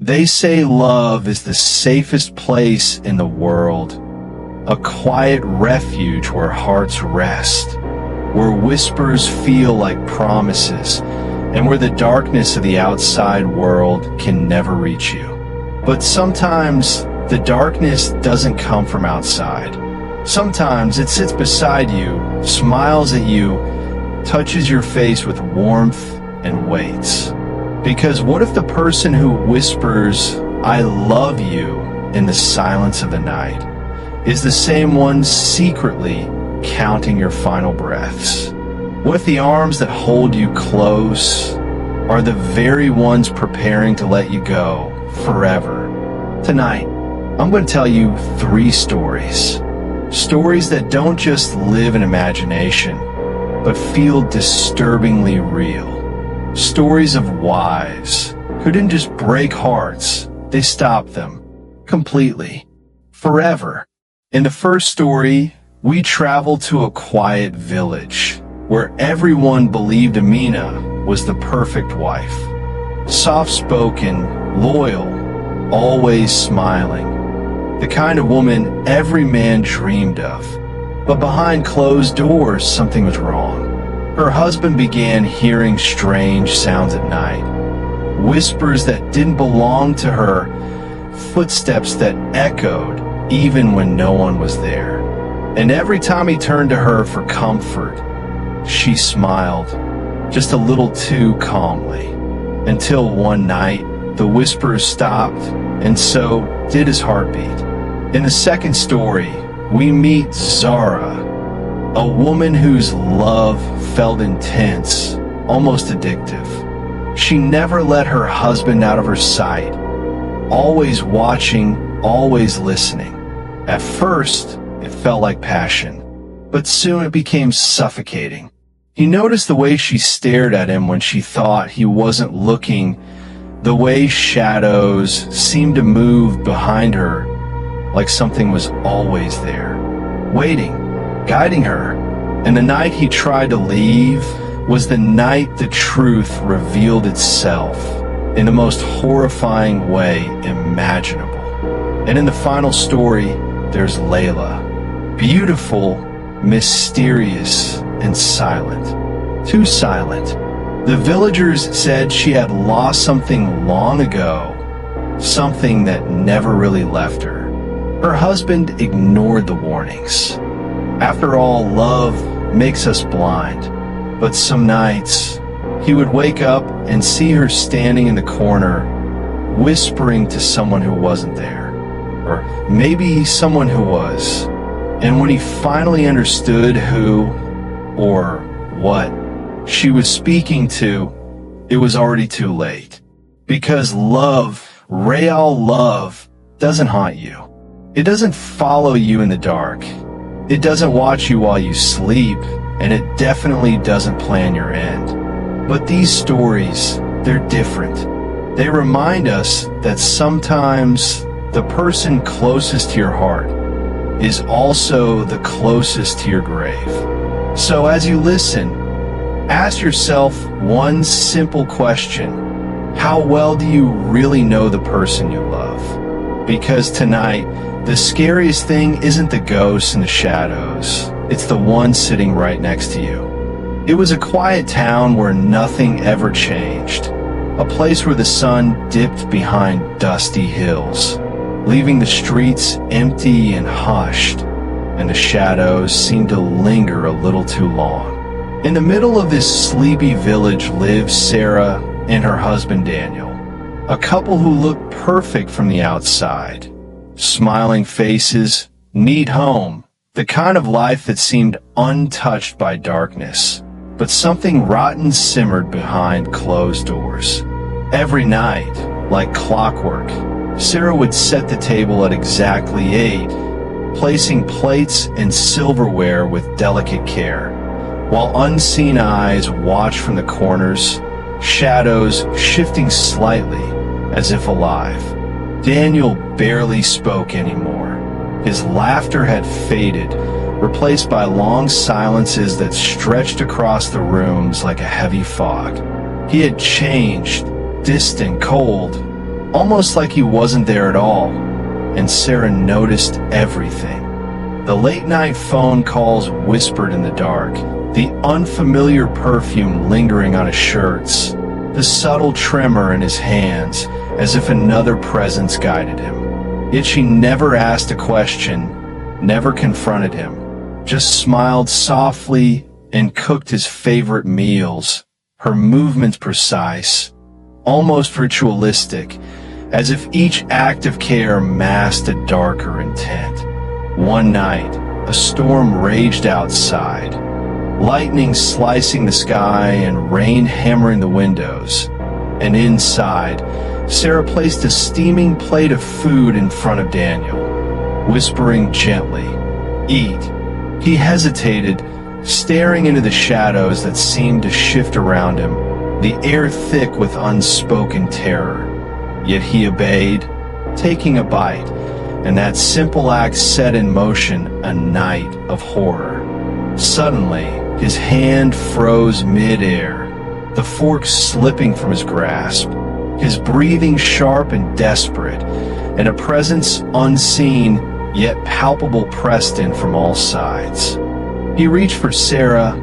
They say love is the safest place in the world, a quiet refuge where hearts rest, where whispers feel like promises, and where the darkness of the outside world can never reach you. But sometimes the darkness doesn't come from outside. Sometimes it sits beside you, smiles at you, touches your face with warmth, and waits. Because what if the person who whispers, "I love you," in the silence of the night, is the same one secretly counting your final breaths? What if the arms that hold you close are the very ones preparing to let you go forever? Tonight, I'm going to tell you 3 stories. Stories that don't just live in imagination, but feel disturbingly real. Stories of wives who didn't just break hearts, they stopped them completely, forever. In the first story, we travel to a quiet village where everyone believed Amina was the perfect wife. Soft-spoken, loyal, always smiling. The kind of woman every man dreamed of. But behind closed doors, something was wrong. Her husband began hearing strange sounds at night. Whispers that didn't belong to her, footsteps that echoed even when no one was there. And every time he turned to her for comfort, she smiled, just a little too calmly. Until one night, the whispers stopped, and so did his heartbeat. In the second story, we meet Zara, a woman whose love felt intense, almost addictive. She never let her husband out of her sight, always watching, always listening. At first, it felt like passion, but soon it became suffocating. He noticed the way she stared at him when she thought he wasn't looking, the way shadows seemed to move behind her, like something was always there, waiting, guiding her. And the night he tried to leave was the night the truth revealed itself in the most horrifying way imaginable. And in the final story, there's Layla. Beautiful, mysterious, and silent. Too silent. The villagers said she had lost something long ago, something that never really left her. Her husband ignored the warnings. After all, love makes us blind. But some nights, he would wake up and see her standing in the corner, whispering to someone who wasn't there. Or maybe someone who was. And when he finally understood who or what she was speaking to, it was already too late. Because love, real love, doesn't haunt you. It doesn't follow you in the dark. It doesn't watch you while you sleep, and it definitely doesn't plan your end. But these stories, they're different. They remind us that sometimes the person closest to your heart is also the closest to your grave. So as you listen, ask yourself one simple question. How well do you really know the person you love? Because tonight, the scariest thing isn't the ghosts in the shadows. It's the one sitting right next to you. It was a quiet town where nothing ever changed. A place where the sun dipped behind dusty hills, leaving the streets empty and hushed, and the shadows seemed to linger a little too long. In the middle of this sleepy village lived Sarah and her husband Daniel, a couple who looked perfect from the outside. Smiling faces, neat home, the kind of life that seemed untouched by darkness. But something rotten simmered behind closed doors. Every night, like clockwork, Sarah would set the table at exactly 8, placing plates and silverware with delicate care, while unseen eyes watched from the corners, shadows shifting slightly as if alive. Daniel barely spoke anymore. His laughter had faded, replaced by long silences that stretched across the rooms like a heavy fog. He had changed, distant, cold, almost like he wasn't there at all, and Sarah noticed everything. The late-night phone calls whispered in the dark, the unfamiliar perfume lingering on his shirts, the subtle tremor in his hands as if another presence guided him. Yet she never asked a question, never confronted him, just smiled softly and cooked his favorite meals, her movements precise, almost ritualistic, as if each act of care masked a darker intent. One night, a storm raged outside, lightning slicing the sky and rain hammering the windows. And inside, Sarah placed a steaming plate of food in front of Daniel, whispering gently, "Eat." He hesitated, staring into the shadows that seemed to shift around him, the air thick with unspoken terror. Yet he obeyed, taking a bite, and that simple act set in motion a night of horror. Suddenly, his hand froze mid-air, the fork slipping from his grasp, his breathing sharp and desperate, and a presence unseen yet palpable pressed in from all sides. He reached for Sarah,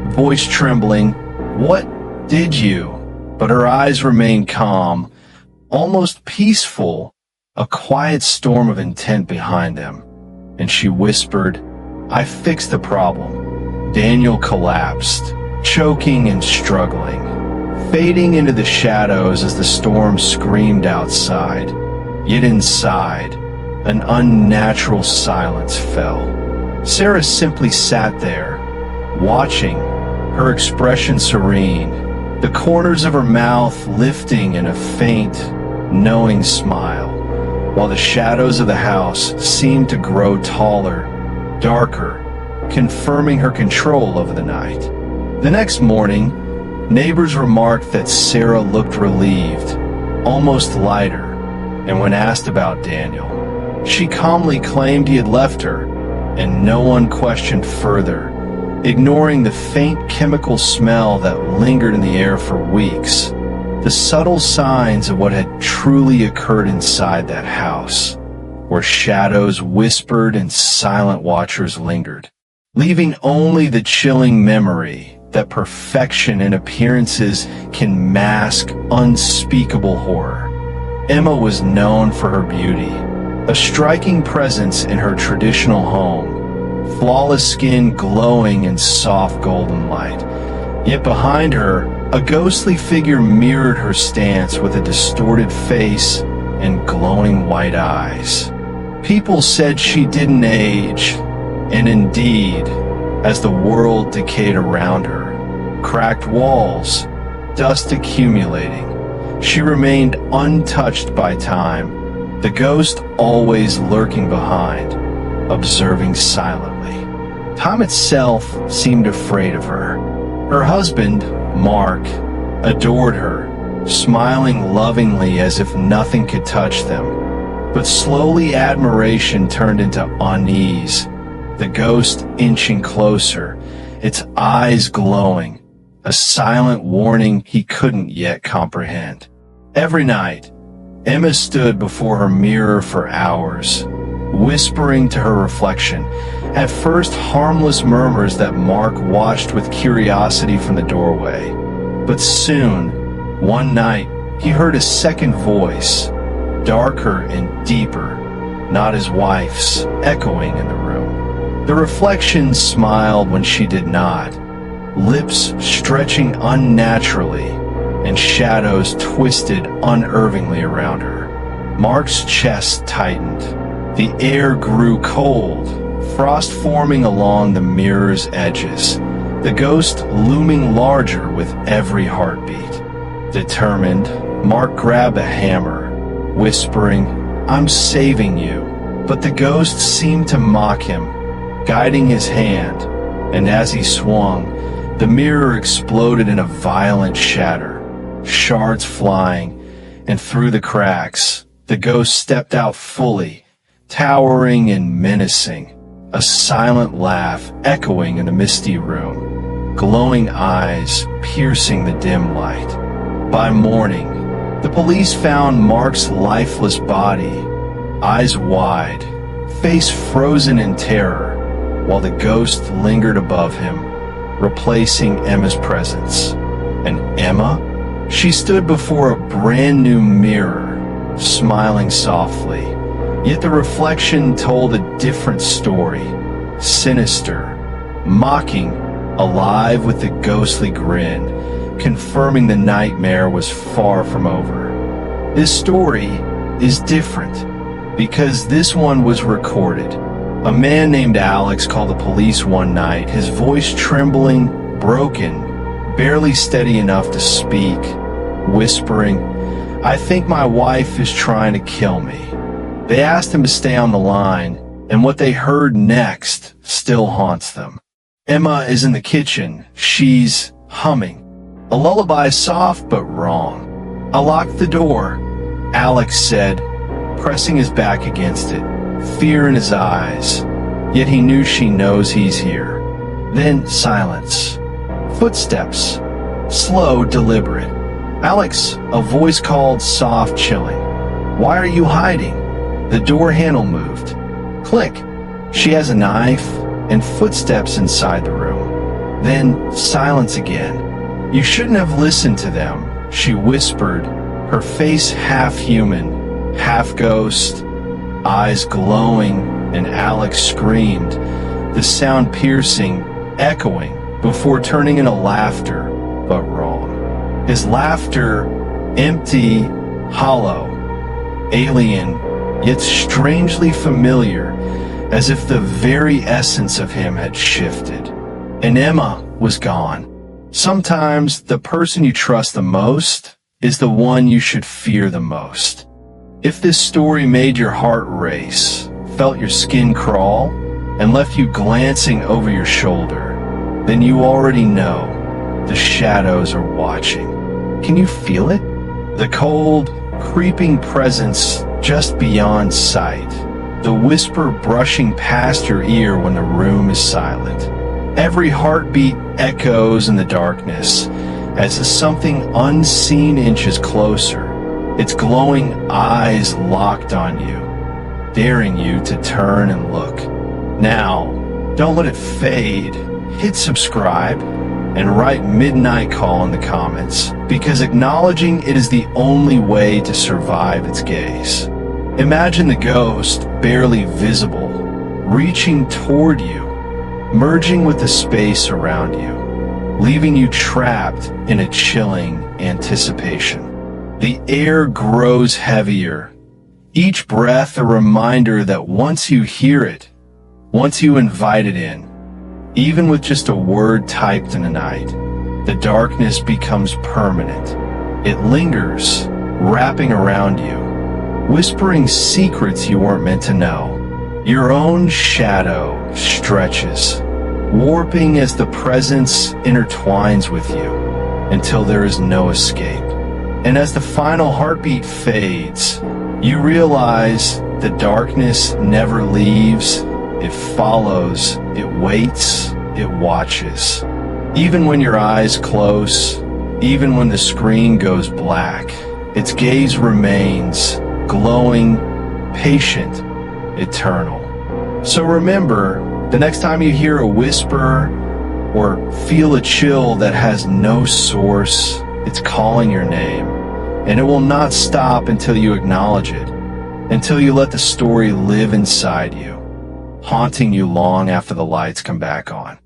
voice trembling, "What did you?" But her eyes remained calm, almost peaceful, a quiet storm of intent behind them. And she whispered, "I fixed the problem." Daniel collapsed, choking and struggling, fading into the shadows as the storm screamed outside. Yet inside, an unnatural silence fell. Sarah simply sat there, watching, her expression serene, the corners of her mouth lifting in a faint, knowing smile, while the shadows of the house seemed to grow taller, darker, confirming her control over the night. The next morning, neighbors remarked that Sarah looked relieved, almost lighter, and when asked about Daniel, she calmly claimed he had left her, and no one questioned further, ignoring the faint chemical smell that lingered in the air for weeks, the subtle signs of what had truly occurred inside that house, where shadows whispered and silent watchers lingered, leaving only the chilling memory that perfection in appearances can mask unspeakable horror. Emma was known for her beauty, a striking presence in her traditional home, flawless skin glowing in soft golden light. Yet behind her, a ghostly figure mirrored her stance with a distorted face and glowing white eyes. People said she didn't age, and indeed, as the world decayed around her, cracked walls, dust accumulating, she remained untouched by time, the ghost always lurking behind, observing silently. Time itself seemed afraid of her. Her husband, Mark, adored her, smiling lovingly as if nothing could touch them. But slowly admiration turned into unease, the ghost inching closer, its eyes glowing, a silent warning he couldn't yet comprehend. Every night, Emma stood before her mirror for hours, whispering to her reflection, at first harmless murmurs that Mark watched with curiosity from the doorway. But soon, one night, he heard a second voice, darker and deeper, not his wife's, echoing in the room. The reflection smiled when she did not, lips stretching unnaturally, and shadows twisted unervingly around her. Mark's chest tightened. The air grew cold, frost forming along the mirror's edges, the ghost looming larger with every heartbeat. Determined, Mark grabbed a hammer, whispering, "I'm saving you." But the ghost seemed to mock him, guiding his hand, and as he swung, the mirror exploded in a violent shatter, shards flying, and through the cracks, the ghost stepped out fully, towering and menacing, a silent laugh echoing in the misty room, glowing eyes piercing the dim light. By morning, The police found Mark's lifeless body, eyes wide, face frozen in terror, while the ghost lingered above him, replacing Emma's presence. And Emma? She stood before a brand new mirror, smiling softly, yet the reflection told a different story, sinister, mocking, alive with a ghostly grin, confirming the nightmare was far from over. This story is different because this one was recorded. A man named Alex called the police one night, his voice trembling, broken, barely steady enough to speak, whispering, "I think my wife is trying to kill me." They asked him to stay on the line, and what they heard next still haunts them. Emma is in the kitchen. She's humming. A lullaby, soft but wrong. "I locked the door," Alex said, pressing his back against it, fear in his eyes. Yet he knew she knows he's here. Then silence. Footsteps. Slow, deliberate. "Alex," a voice called, soft, chilling. "Why are you hiding?" The door handle moved. Click. She has a knife and footsteps inside the room. Then silence again. "You shouldn't have listened to them," she whispered, her face half human, half ghost, eyes glowing, and Alex screamed, the sound piercing, echoing, before turning into laughter, but wrong. His laughter, empty, hollow, alien, yet strangely familiar, as if the very essence of him had shifted. And Emma was gone. Sometimes the person you trust the most is the one you should fear the most. If this story made your heart race, felt your skin crawl, and left you glancing over your shoulder, then you already know the shadows are watching. Can you feel it? The cold, creeping presence just beyond sight. The whisper brushing past your ear when the room is silent. Every heartbeat echoes in the darkness as the something unseen inches closer, its glowing eyes locked on you, daring you to turn and look. Now, don't let it fade. Hit subscribe and write Midnight Call in the comments, because acknowledging it is the only way to survive its gaze. Imagine the ghost, barely visible, reaching toward you, merging with the space around you, leaving you trapped in a chilling anticipation. The air grows heavier, each breath a reminder that once you hear it, once you invite it in, even with just a word typed in the night, the darkness becomes permanent. It lingers, wrapping around you, whispering secrets you weren't meant to know. Your own shadow stretches, warping as the presence intertwines with you until there is no escape. And as the final heartbeat fades, you realize the darkness never leaves. It follows, it waits, it watches. Even when your eyes close, even when the screen goes black, its gaze remains, glowing, patient, eternal. So remember, the next time you hear a whisper or feel a chill that has no source, it's calling your name, and it will not stop until you acknowledge it, until you let the story live inside you, haunting you long after the lights come back on.